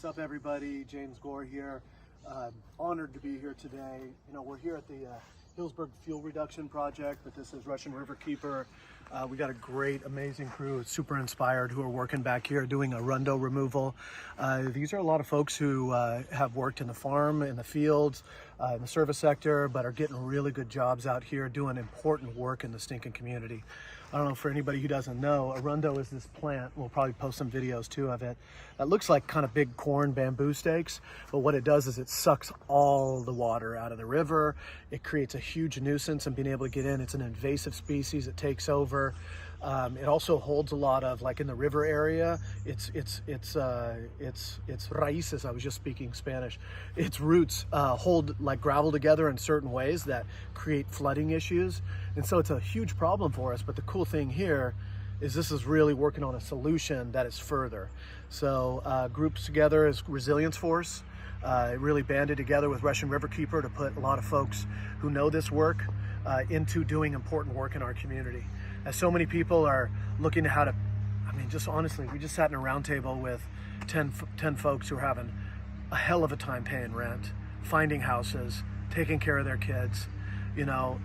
What's up, everybody? James Gore here. Honored to be here today. You know, we're here at the Hillsburg Fuel Reduction Project, but this is Russian River Keeper. We got a great, amazing crew, super inspired, who are working back here doing Arundo removal. These are a lot of folks who have worked in the farm, in the fields, in the service sector, but are getting really good jobs out here doing important work in the stinking community. I don't know, for anybody who doesn't know, Arundo is this plant, we'll probably post some videos too of it, that looks like kind of big corn bamboo stakes, but what it does is it sucks all the water out of the river. It creates a huge nuisance and being able to get in. It's an invasive species. It takes over. It also holds a lot of, like in the river area, it's raíces, I was just speaking Spanish. Its roots hold like gravel together in certain ways that create flooding issues. And so it's a huge problem for us. But the cool thing here is this is really working on a solution that is further. So groups together as Resilience Force, really banded together with Russian River Keeper to put a lot of folks who know this work into doing important work in our community. As so many people are looking at how to, I mean, just honestly, we just sat in a round table with 10 folks who are having a hell of a time paying rent, finding houses, taking care of their kids. You know,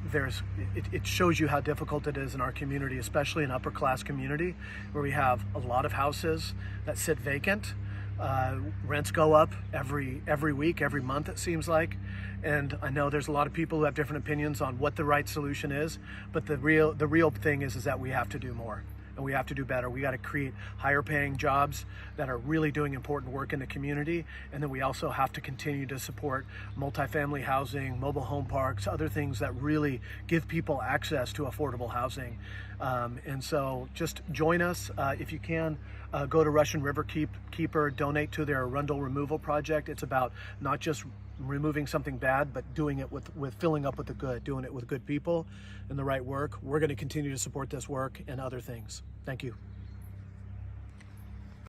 it shows you how difficult it is in our community, especially an upper class community where we have a lot of houses that sit vacant. Rents go up every week, every month, it seems like. And I know there's a lot of people who have different opinions on what the right solution is, but the real thing is that we have to do more. And we have to do better. We got to create higher paying jobs that are really doing important work in the community. And then we also have to continue to support multifamily housing, mobile home parks, other things that really give people access to affordable housing. And so just join us if you can. Go to Russian River Keeper, donate to their Arundo Removal Project. It's about not just removing something bad, but doing it with filling up with the good, doing it with good people and the right work. We're going to continue to support this work and other things. Thank you.